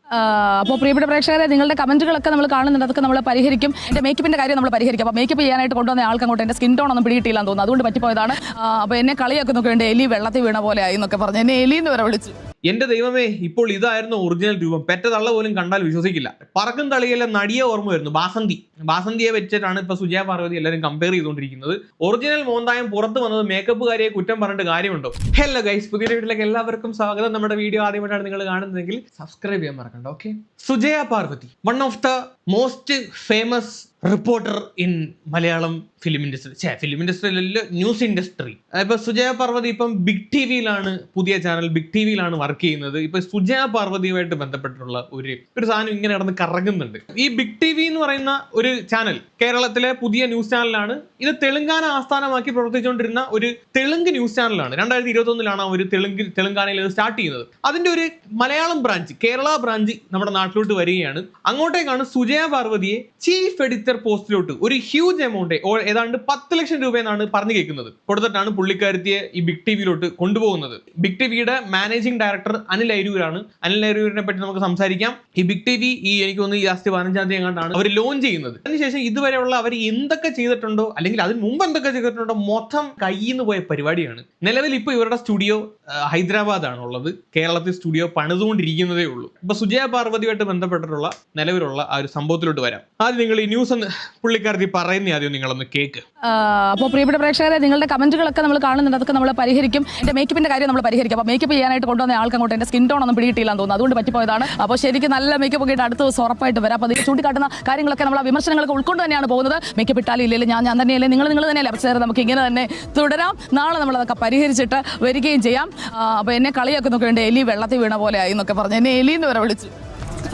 അപ്പോൾ പ്രിയപ്പെട്ട പ്രേക്ഷകരെ, നിങ്ങളുടെ കമന്റുകളൊക്കെ നമ്മൾ കാണുന്നുണ്ട്, അതൊക്കെ നമ്മൾ പരിഹരിക്കും. എൻ്റെ മേക്കപ്പിൻ്റെ കാര്യം നമ്മൾ പരിഹരിക്കും. അപ്പോൾ മേക്കപ്പ് ചെയ്യാനായിട്ട് കൊണ്ടുവന്ന ആൾക്ക് അങ്ങോട്ട് എൻ്റെ സ്കിൻ ടോൺ ഒന്നും പിടിയിട്ടില്ലാന്ന് തോന്നുന്നു, അതുകൊണ്ട് പറ്റിപ്പോയതാണ്. അപ്പോൾ എന്നെ കളിയൊക്കെ നോക്കിയിട്ട് എലി വെള്ളത്തിൽ വീണ പോലെ ആയി എന്നൊക്കെ പറഞ്ഞ് എന്നെ എലി എന്ന് വരെ വിളിച്ചു. എന്റെ ദൈവമേ, ഇപ്പോൾ ഇതായിരുന്നു ഒറിജിനൽ രൂപം. പെറ്റതള്ള പോലും കണ്ടാൽ വിശ്വസിക്കില്ല. പറക്കും തളിയിലെ നടിയെ ഓർമ്മ വരുന്നു, ബാസന്തിയെ വെച്ചിട്ടാണ് ഇപ്പൊ സുജയ പാർവതി എല്ലാവരും കമ്പയർ ചെയ്തുകൊണ്ടിരിക്കുന്നത്. ഒറിജിനൽ മോന്തായം പുറത്ത് വന്നത് മേക്കപ്പുകാരിയെ കുറ്റം പറഞ്ഞിട്ട് കാര്യമുണ്ടോ? ഹലോ ഗൈസ്, പുതിയ വീട്ടിലേക്ക് എല്ലാവർക്കും സ്വാഗതം. നമ്മുടെ വീഡിയോ ആദ്യമായിട്ടാണ് നിങ്ങൾ കാണുന്നതെങ്കിൽ സബ്സ്ക്രൈബ് ചെയ്യാൻ മറക്കണ്ട. Okay, Sujaya Parvathy, one of the most famous reporter in Malayalam film industry, news industry. ഇപ്പൊ സുജയ പാർവതി ഇപ്പം ബിഗ് ടിവിയിലാണ്, പുതിയ ചാനൽ ബിഗ് ടിവിയിലാണ് വർക്ക് ചെയ്യുന്നത്. ഇപ്പൊ സുജയ പാർവതിയുമായിട്ട് ബന്ധപ്പെട്ടിട്ടുള്ള ഒരു സാധനം ഇങ്ങനെ നടന്ന് കറങ്ങുന്നുണ്ട്. ഈ ബിഗ് ടിവി എന്ന് പറയുന്ന ഒരു ചാനൽ കേരളത്തിലെ പുതിയ ന്യൂസ് ചാനലാണ്. ഇത് തെലുങ്കാന ആസ്ഥാനമാക്കി പ്രവർത്തിച്ചുകൊണ്ടിരുന്ന ഒരു തെലുങ്ക് ന്യൂസ് ചാനലാണ്. 2021 ഒരു തെലുങ്കാനയിൽ സ്റ്റാർട്ട് ചെയ്യുന്നത്. അതിന്റെ ഒരു മലയാളം ബ്രാഞ്ച്, കേരള ബ്രാഞ്ച് നമ്മുടെ നാട്ടിലോട്ട് വരികയാണ്. അങ്ങോട്ടേക്കാണ് സുജയ പാർവതിയെ ചീഫ് എഡിറ്റർ പോസ്റ്റിലോട്ട് ഒരു ഹ്യൂജ് എമൗണ്ട്, ഏതാണ്ട് 10 ലക്ഷം രൂപയെന്നാണ് പറഞ്ഞു കേൾക്കുന്നത്, കൊടുത്തിട്ടാണ് പുള്ളിക്കാരത്തിയെ ഈ ബിഗ് ടിവിയിലോട്ട് കൊണ്ടുപോകുന്നത്. ബിഗ് ടിവിയുടെ മാനേജിംഗ് ഡയറക്ടർ അനിൽ അരൂരാണ്. അനിൽ അരൂരിനെ പറ്റി നമുക്ക് സംസാരിക്കാം. ഈ ബിഗ് ടിവി എനിക്ക് തോന്നുന്നു ഈ ലാസ്റ്റ് 15-ാം തീയതി എങ്ങാണ്ടാണ് അവർ ലോഞ്ച് ചെയ്യുന്നത്. അതിനുശേഷം ഇതുവരെയുള്ള അവർ എന്തൊക്കെ ചെയ്തിട്ടുണ്ടോ, അല്ലെങ്കിൽ അതിന് മുമ്പ് എന്തൊക്കെ ചെയ്തിട്ടുണ്ടോ, മൊത്തം കയ്യിൽ നിന്ന് പോയ പരിപാടിയാണ്. നിലവിൽ ഇപ്പോൾ ഇവരുടെ സ്റ്റുഡിയോ ഹൈദരാബാദ് ആണുള്ളത്. കേരളത്തിൽ സ്റ്റുഡിയോ പണിതുകൊണ്ടിരിക്കുന്നതേ ഉള്ളൂ. ഇപ്പൊ സുജയ പാർവതിയുമായിട്ട് ബന്ധപ്പെട്ടിട്ടുള്ള നിലവിലുള്ള ആ ഒരു സംഭവത്തിലോട്ട് വരാം. ആദ്യം നിങ്ങൾ ഈ ന്യൂസ് പുള്ളിക്കാരത്തി പറയുന്ന ആദ്യം നിങ്ങളൊന്ന് കേക്ക്. അപ്പോൾ പ്രിയപ്പെട്ട പ്രേക്ഷകരെ, നിങ്ങളുടെ കമന്റുകളൊക്കെ നമ്മൾ കാണുന്നുണ്ട്, അതൊക്കെ നമ്മൾ പരിഹരിക്കും. എൻ്റെ മേക്കപ്പിൻ്റെ കാര്യം നമ്മൾ പരിഹരിക്കും. അപ്പോൾ മേക്കപ്പ് ചെയ്യാനായിട്ട് കൊണ്ടുവന്ന ആൾക്ക് അങ്ങോട്ട് എൻ്റെ സ്കിൻ ടോൺ ഒന്നും പിടിയിട്ടില്ലാന്ന് തോന്നുന്നു, അതുകൊണ്ട് പറ്റിപ്പോയതാണ്. അപ്പോൾ ശരിക്കും നല്ല മേക്കപ്പ് ഒക്കെ അടുത്ത ദിവസം ഉറപ്പായിട്ട് വരാം. അപ്പോൾ അതിൽ ചൂണ്ടിക്കാട്ടുന്ന കാര്യങ്ങളൊക്കെ നമ്മൾ വിമർശനങ്ങളൊക്കെ ഉൾക്കൊണ്ട് തന്നെയാണ് പോകുന്നത്. മേക്കപ്പ് ഇട്ടാലും ഇല്ലെങ്കിൽ ഞാൻ തന്നെയല്ലേ, നിങ്ങൾ തന്നെയല്ലേ. അപ്പോൾ നമുക്ക് ഇങ്ങനെ തന്നെ തുടരാം. നാളെ നമ്മളതൊക്കെ പരിഹരിച്ചിട്ട് വരികയും ചെയ്യാം. അപ്പോൾ എന്നെ കളിയൊക്കെ നോക്കിയിട്ട് എലി വെള്ളത്തിൽ വീണ പോലെ ആയി എന്നൊക്കെ പറഞ്ഞ് എന്നെ എലി എന്ന് വരെ വിളിച്ചു.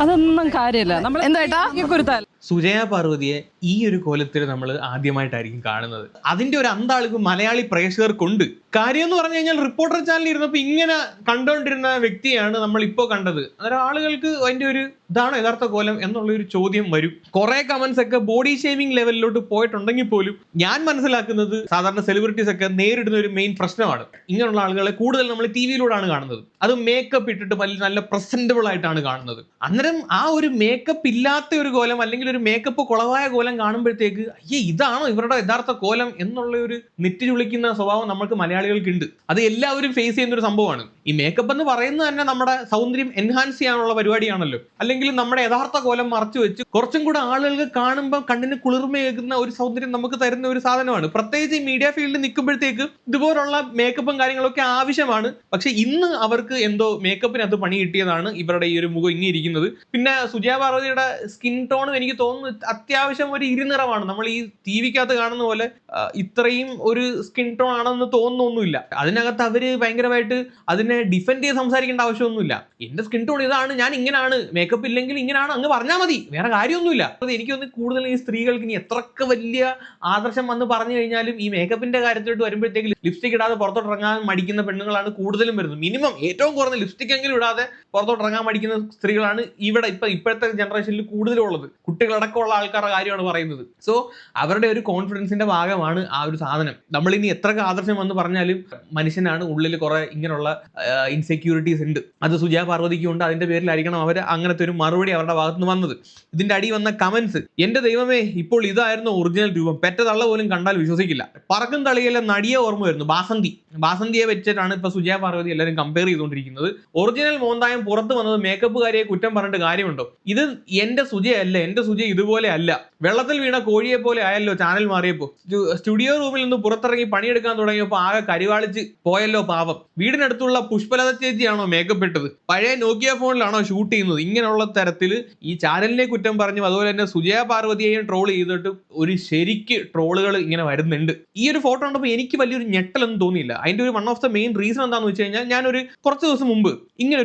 അതൊന്നും കാര്യമില്ല. നമ്മൾ എന്താ കുരുത്താൽ സുജയ പാർവതിയെ ഈ ഒരു കോലത്തിൽ നമ്മൾ ആദ്യമായിട്ടായിരിക്കും കാണുന്നത്. അതിന്റെ ഒരു അന്താളിവ് മലയാളി പ്രേക്ഷകർക്കുണ്ട്. കാര്യം എന്ന് പറഞ്ഞു കഴിഞ്ഞാൽ റിപ്പോർട്ടർ ചാനലിൽ ഇരുന്നപ്പോൾ ഇങ്ങനെ കണ്ടുകൊണ്ടിരുന്ന വ്യക്തിയാണ് നമ്മൾ ഇപ്പോൾ കണ്ടത്. അന്നേരം ആളുകൾക്ക് അതിന്റെ ഒരു ഇതാണ് യഥാർത്ഥ കോലം എന്നുള്ളൊരു ചോദ്യം വരും. കുറെ കമന്റ്സ് ഒക്കെ ബോഡി ഷേമിംഗ് ലെവലിലോട്ട് പോയിട്ടുണ്ടെങ്കിൽ പോലും ഞാൻ മനസ്സിലാക്കുന്നത് സാധാരണ സെലിബ്രിറ്റീസ് ഒക്കെ നേരിടുന്ന ഒരു മെയിൻ പ്രശ്നമാണ്. ഇങ്ങനെയുള്ള ആളുകളെ കൂടുതൽ നമ്മൾ ടി വിയിലൂടെയാണ് കാണുന്നത്. അത് മേക്കപ്പ് ഇട്ടിട്ട് നല്ല പ്രസന്റബിൾ ആയിട്ടാണ് കാണുന്നത്. അന്നേരം ആ ഒരു മേക്കപ്പ് ഇല്ലാത്ത ഒരു കോലം, അല്ലെങ്കിൽ ഒരു മേക്കപ്പ് കുളവായ കോലം കാണുമ്പോഴത്തേക്ക് അയ്യേ ഇതാണോ ഇവരുടെ യഥാർത്ഥ കോലം എന്നുള്ള ഒരു നെറ്റി ചുളിക്കുന്ന സ്വഭാവം നമുക്ക് മലയാളികൾക്കുണ്ട്. അത് എല്ലാവരും ഫേസ് ചെയ്യുന്ന ഒരു സംഭവമാണ്. ഈ മേക്കപ്പ് എന്ന് പറയുന്നത് തന്നെ നമ്മുടെ സൗന്ദര്യം എൻഹാൻസ് ചെയ്യാനുള്ള പരിപാടിയാണല്ലോ. അല്ലെങ്കിൽ നമ്മുടെ യഥാർത്ഥ കോലം മറച്ചു വെച്ച് കുറച്ചും കൂടെ ആളുകൾക്ക് കാണുമ്പോൾ കണ്ണിന് കുളിർമയേകുന്ന ഒരു സൗന്ദര്യം നമുക്ക് തരുന്ന ഒരു സാധനമാണ്. പ്രത്യേകിച്ച് ഈ മീഡിയ ഫീൽഡിൽ നിൽക്കുമ്പോഴത്തേക്ക് ഇതുപോലുള്ള മേക്കപ്പും കാര്യങ്ങളൊക്കെ ആവശ്യമാണ്. പക്ഷെ ഇന്ന് അവർക്ക് എന്തോ മേക്കപ്പിനകത്ത് പണി കിട്ടിയതാണ് ഇവരുടെ ഈ ഒരു മുഖം ഇങ്ങനെ ഇരിക്കുന്നത്. പിന്നെ സുജയ പാർവതിയുടെ സ്കിൻ ടോണും എനിക്ക് തോന്നുന്നു അത്യാവശ്യം ഒരു ഇരുനിറമാണ്. നമ്മൾ ഈ ടി വിക്കകത്ത് കാണുന്ന പോലെ ഇത്രയും ഒരു സ്കിൻ ടോൺ ആണെന്ന് തോന്നുന്നൊന്നുമില്ല. അതിനകത്ത് അവര് ഭയങ്കരമായിട്ട് അതിനെ ഡിഫെൻഡ് ചെയ്ത് സംസാരിക്കേണ്ട ആവശ്യമൊന്നുമില്ല. എന്റെ സ്കിൻ ടോൺ ഇതാണ്, ഞാൻ ഇങ്ങനെയാണ്, മേക്കപ്പ് ഇല്ലെങ്കിൽ ഇങ്ങനെയാണ്, അങ്ങ് പറഞ്ഞാൽ മതി, വേറെ കാര്യമൊന്നുമില്ല. എനിക്കൊന്ന് കൂടുതൽ ഈ സ്ത്രീകൾക്ക് ഇനി എത്രയൊക്കെ വലിയ ആദർശം വന്ന് പറഞ്ഞു കഴിഞ്ഞാലും ഈ മേക്കപ്പിന്റെ കാര്യത്തിലോട്ട് വരുമ്പോഴത്തേക്ക് ലിപ്സ്റ്റിക് ഇടാതെ പുറത്തോട്ടിറങ്ങാൻ മടിക്കുന്ന പെണ്ണുങ്ങളാണ് കൂടുതലും വരുന്നത്. മിനിമം ഏറ്റവും കുറഞ്ഞ ലിപ്സ്റ്റിക് എങ്കിലും ഇടാതെ പുറത്തോട്ടിറങ്ങാൻ മടിക്കുന്ന സ്ത്രീകളാണ് ഇവിടെ ഇപ്പോഴത്തെ ജനറേഷനിൽ കൂടുതലും ഉള്ളത്. കുട്ടികളടക്കമുള്ള ആൾക്കാരുടെ കാര്യമാണ് പറയുന്നത്. സോ അവരുടെ ഒരു കോൺഫിഡൻസിന്റെ ഭാഗമാണ് ആ ഒരു സാധനം. നമ്മളിനി എത്രയൊക്കെ ആദർശം വന്ന് പറഞ്ഞാലും മനുഷ്യനാണ്, ഉള്ളിൽ കുറെ ഇങ്ങനെയുള്ള ഇൻസെക്യൂരിറ്റീസ് ഉണ്ട്. അത് സുജയ പാർവതിക്കും ഉണ്ട്. അതിന്റെ പേരിലായിരിക്കണം അവർ അങ്ങനത്തെ ഒരു മറുപടി അവരുടെ ഭാഗത്ത് നിന്ന് വന്നത്. ഇതിന്റെ അടി വന്ന കമന്റ്സ്, എന്റെ ദൈവമേ, ഇപ്പോൾ ഇതായിരുന്നു ഒറിജിനൽ രൂപം. പെറ്റതള്ള പോലും കണ്ടാൽ വിശ്വസിക്കില്ല. പറക്കും തളിയിലെ നടിയെ ഓർമ്മ വരുന്നു, ബാസന്തിയെ വെച്ചിട്ടാണ് ഇപ്പൊ സുജയ പാർവതി എല്ലാവരും കമ്പയർ ചെയ്തുകൊണ്ടിരിക്കുന്നത്. ഒറിജിനൽ മോന്തായം പുറത്ത് വന്നത് മേക്കപ്പുകാരിയെ കുറ്റം പറഞ്ഞിട്ട് കാര്യമുണ്ടോ? ഇത് എന്റെ സുജയല്ല, എന്റെ സുജയ ഇതുപോലെ അല്ല. വെള്ളത്തിൽ വീണ കോഴിയെ പോലെ ആയല്ലോ ചാനൽ മാറിയപ്പോ. സ്റ്റുഡിയോ റൂമിൽ നിന്ന് പുറത്തിറങ്ങി പണിയെടുക്കാൻ തുടങ്ങിയപ്പോൾ ആകെ കരിവാളിച്ച് പോയല്ലോ പാവം. വീടിനടുത്തുള്ള പുഷ്പലത ചേച്ചിയാണോ മേക്കപ്പ് ഇട്ടത്? പഴയ നോക്കിയ ഫോണിലാണോ ഷൂട്ട് ചെയ്യുന്നത്? ഇങ്ങനെയുള്ള തരത്തിൽ ഈ ചാനലിനെ കുറ്റം പറഞ്ഞു, അതുപോലെ തന്നെ സുജയ പാർവതിയെയും ട്രോൾ ചെയ്തിട്ട് ഒരു ശരിക്ക് ട്രോളുകൾ ഇങ്ങനെ വരുന്നുണ്ട്. ഈ ഒരു ഫോട്ടോ കണ്ടപ്പോൾ എനിക്ക് വലിയൊരു ഞെട്ടലൊന്നും തോന്നിയില്ല. അതിന്റെ ഒരു one of the main reason എന്താണെന്ന് വെച്ച് കഴിഞ്ഞാൽ, ഞാനൊരു കുറച്ച് ദിവസം മുമ്പ് ഇങ്ങനെ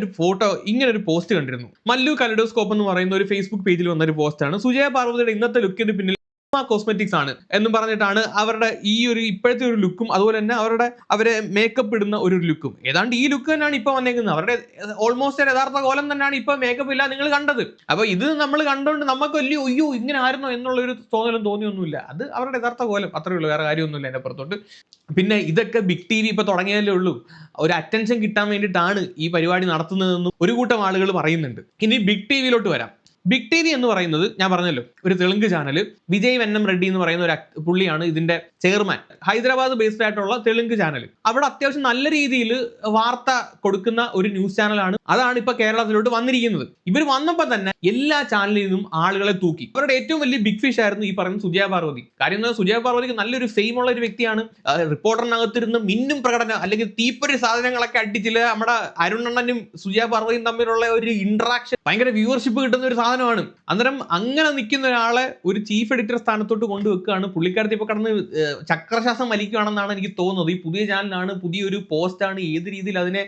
ഒരു പോസ്റ്റ് കണ്ടിരുന്നു. മല്ലു കലഡോസ്കോപ്പ് എന്ന് പറയുന്ന ഒരു ഫേസ്ബുക്ക് പേജിൽ വന്ന ഒരു പോസ്റ്റാണ്. സുജയ പാർവതിയുടെ ഇന്നത്തെ ലുക്കിന് പിന്നിൽ കോസ്മെറ്റിക്സ് ആണ് എന്നും പറഞ്ഞിട്ടാണ് അവരുടെ ഈ ഒരു ഇപ്പോഴത്തെ ഒരു ലുക്കും അതുപോലെ തന്നെ അവരെ മേക്കപ്പ് ഇടുന്ന ഒരു ലുക്കും ഏതാണ്ട് ഈ ലുക്ക് തന്നെയാണ് ഇപ്പൊ വന്നേക്കുന്നത്. അവരുടെ ഓൾമോസ്റ്റ് യഥാർത്ഥ കോലം തന്നെയാണ് ഇപ്പൊ മേക്കപ്പ് ഇല്ല നിങ്ങൾ കണ്ടത്. അപ്പൊ ഇത് നമ്മൾ കണ്ടുകൊണ്ട് നമുക്ക് വലിയ അയ്യോ ഇങ്ങനെ ആയിരുന്നോ എന്നുള്ളൊരു തോന്നലും തോന്നിയൊന്നുമില്ല. അത് അവരുടെ യഥാർത്ഥ കോലം അത്രയേ ഉള്ളൂ, വേറെ കാര്യമൊന്നുമില്ല അതിന്റെ പുറത്തോട്ട്. പിന്നെ ഇതൊക്കെ ബിഗ് ടി വി ഇപ്പൊ തുടങ്ങിയതല്ലേ ഉള്ളൂ, ഒരു അറ്റൻഷൻ കിട്ടാൻ വേണ്ടിയിട്ടാണ് ഈ പരിപാടി നടത്തുന്നതെന്നും ഒരു കൂട്ടം ആളുകൾ പറയുന്നുണ്ട്. ഇനി ബിഗ് ടി വിയിലോട്ട് വരാം. ബിഗ് ടി വി എന്ന് പറയുന്നത് ഞാൻ പറഞ്ഞല്ലോ ഒരു തെലുങ്ക് ചാനൽ. വിജയ് വെന്നം റെഡ്ഡി എന്ന് പറയുന്ന ഒരു പുള്ളിയാണ് ഇതിന്റെ ചെയർമാൻ. ഹൈദരാബാദ് ബേസ്ഡ് ആയിട്ടുള്ള തെലുങ്ക് ചാനൽ. അവിടെ അത്യാവശ്യം നല്ല രീതിയിൽ വാർത്ത കൊടുക്കുന്ന ഒരു ന്യൂസ് ചാനലാണ്. അതാണ് ഇപ്പൊ കേരളത്തിലോട്ട് വന്നിരിക്കുന്നത്. ഇവർ വന്നപ്പോൾ തന്നെ എല്ലാ ചാനലിൽ നിന്നും ആളുകളെ തൂക്കി. അവരുടെ ഏറ്റവും വലിയ ബിഗ് ഫിഷ് ആയിരുന്നു ഈ പറയുന്ന സുജയ പാർവതി. കാര്യം എന്താ, സുജയ പാർവതിക്ക് നല്ലൊരു ഫെയിം ഉള്ള ഒരു വ്യക്തിയാണ്. റിപ്പോർട്ടറിനകത്തിരുന്ന് മിന്നും പ്രകടനം അല്ലെങ്കിൽ തീപ്പൊരി സാധനങ്ങളൊക്കെ അടിച്ചില്ല. നമ്മുടെ അരുണണ്ണനും സുജയ പാർവതിയും തമ്മിലുള്ള ഒരു ഇന്ററാക്ഷൻ ഭയങ്കര വ്യൂവർഷിപ്പ് കിട്ടുന്ന ഒരു സാധനമാണ്. അന്നേരം അങ്ങനെ നിൽക്കുന്ന ഒരാളെ ഒരു ചീഫ് എഡിറ്റർ സ്ഥാനത്തോട്ട് കൊണ്ടുവെക്കുകയാണ്. പുള്ളിക്കാരത്തി ഇപ്പൊ കടന്ന് ചക്രശ്വാസം വലിക്കുകയാണെന്നാണ് എനിക്ക് തോന്നുന്നത്. ഈ പുതിയ ചാനലാണ്, പുതിയൊരു പോസ്റ്റാണ്, ഏത് രീതിയിൽ അതിനെ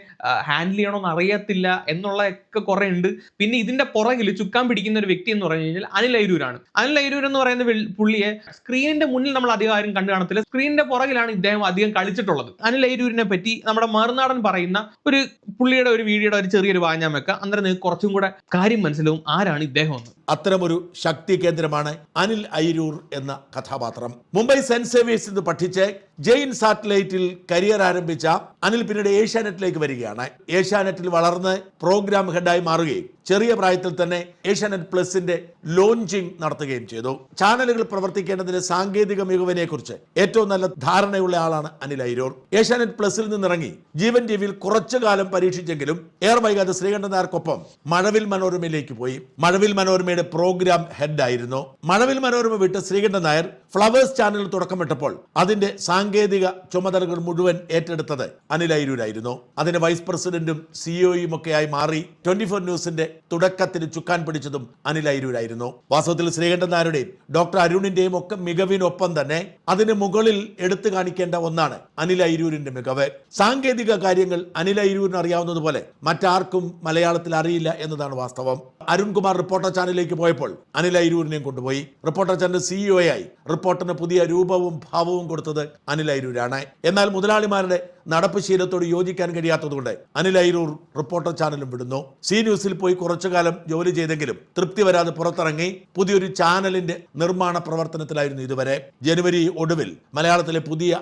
ഹാൻഡിൽ ചെയ്യണമെന്ന് അറിയത്തില്ല എന്നുള്ളതൊക്കെ കുറെ ഉണ്ട്. പിന്നെ ഇതിന്റെ പുറകിൽ ചുക്കാൻ പിടിക്കുന്ന ഒരു വ്യക്തി എന്ന് പറഞ്ഞു കഴിഞ്ഞാൽ അനിൽ അയിരൂരാണ്. അനിൽ അയിരൂർ എന്ന് പറയുന്ന പുള്ളിയെ സ്ക്രീനിന്റെ മുന്നിൽ നമ്മൾ അധികം ആരും കണ്ടു കാണത്തില്ല. സ്ക്രീനിന്റെ പുറകിലാണ് ഇദ്ദേഹം അധികം കളിച്ചിട്ടുള്ളത്. അനിൽ അയിരൂരിനെ പറ്റി നമ്മുടെ മറുനാടൻ പറയുന്ന ഒരു പുള്ളിയുടെ ഒരു വീഡിയോയുടെ ഒരു ചെറിയൊരു വാങ്ങാൻ വെക്കാം. അന്നേരം നിങ്ങൾക്ക് കുറച്ചും കൂടെ കാര്യം മനസ്സിലാവും ആരാണ് ഇദ്ദേഹം എന്ന്. അത്തരമൊരു ശക്തി കേന്ദ്രമാണ് അനിൽ അയിരൂർ എന്ന കഥാപാത്രം. മുംബൈ സെന്റ് സേവിയേഴ്സിൽ നിന്ന് പഠിച്ച് ജെയിൻ സാറ്റലൈറ്റിൽ കരിയർ ആരംഭിച്ച അനിൽ പിന്നീട് ഏഷ്യാനെറ്റിലേക്ക് വരികയാണ്. ഏഷ്യാനെറ്റിൽ വളർന്ന് പ്രോഗ്രാം ഹെഡായി മാറുകയും ചെറിയ പ്രായത്തിൽ തന്നെ ഏഷ്യാനെറ്റ് പ്ലസിന്റെ ലോഞ്ചിങ് നടത്തുകയും ചെയ്തു. ചാനലുകൾ പ്രവർത്തിക്കേണ്ടതിന്റെ സാങ്കേതിക മികവിനെ കുറിച്ച് ഏറ്റവും നല്ല ധാരണയുള്ള ആളാണ് അനിൽ അയിരൂർ. ഏഷ്യാനെറ്റ് പ്ലസിൽ നിന്നിറങ്ങി ജീവൻ ടിവിയിൽ കുറച്ചു കാലം പരീക്ഷിച്ചെങ്കിലും ഏറെ വൈകാതെ ശ്രീകണ്ഠൻ നായർക്കൊപ്പം മഴവിൽ മനോരമയിലേക്ക് പോയി. മഴവിൽ മനോരമയുടെ പ്രോഗ്രാം ഹെഡ് ആയിരുന്നു. മഴവിൽ മനോരമ വിട്ട് ശ്രീകണ്ഠൻ നായർ ഫ്ലവേഴ്സ് ചാനലിൽ തുടക്കമിട്ടപ്പോൾ അതിന്റെ സാങ്കേതിക ചുമതലകൾ മുഴുവൻ ഏറ്റെടുത്തത് അനിൽ അയിരൂരായിരുന്നു. അതിന്റെ വൈസ് പ്രസിഡന്റും സിഇഒയും ഒക്കെയായി മാറി 24 ന്യൂസിന്റെ തുടക്കത്തിന് ചുക്കാൻ പിടിച്ചതും അനിൽ അയിരൂരായിരുന്നു. വാസ്തവത്തിൽ ശ്രീകണ്ഠൻ നായരുടെയും ഡോക്ടർ അരുണിന്റെയും ഒക്കെ മികവിനൊപ്പം തന്നെ അതിന് മുകളിൽ എടുത്തു കാണിക്കേണ്ട ഒന്നാണ് അനിൽ അയിരൂരിന്റെ മികവ്. സാങ്കേതിക കാര്യങ്ങൾ അനിൽ അയിരൂരിന് അറിയാവുന്നതുപോലെ മറ്റാർക്കും മലയാളത്തിൽ അറിയില്ല എന്നതാണ് വാസ്തവം. അരുൺകുമാർ റിപ്പോർട്ടർ ചാനലിലേക്ക് പോയപ്പോൾ അനിൽ അയിരൂരിനെയും കൊണ്ടുപോയി. റിപ്പോർട്ടർ ചാനൽ സിഇഒയായി റിപ്പോർട്ടറിന് പുതിയ രൂപവും ഭാവവും കൊടുത്തത് അനിൽ അയിരൂരാണ്. എന്നാൽ മുതലാളിമാരുടെ നടപ്പ് ശീലത്തോട് യോജിക്കാൻ കഴിയാത്തതുകൊണ്ട് അനിൽ അയിരൂർ റിപ്പോർട്ടർ ചാനലും വിടുന്നു. സി ന്യൂസിൽ പോയി കുറച്ചു കാലം ജോലി ചെയ്തെങ്കിലും തൃപ്തി വരാതെ പുറത്തിറങ്ങി പുതിയൊരു ചാനലിന്റെ നിർമ്മാണ പ്രവർത്തനത്തിലായിരുന്നു ഇതുവരെ. ജനുവരി ഒടുവിൽ മലയാളത്തിലെ പുതിയ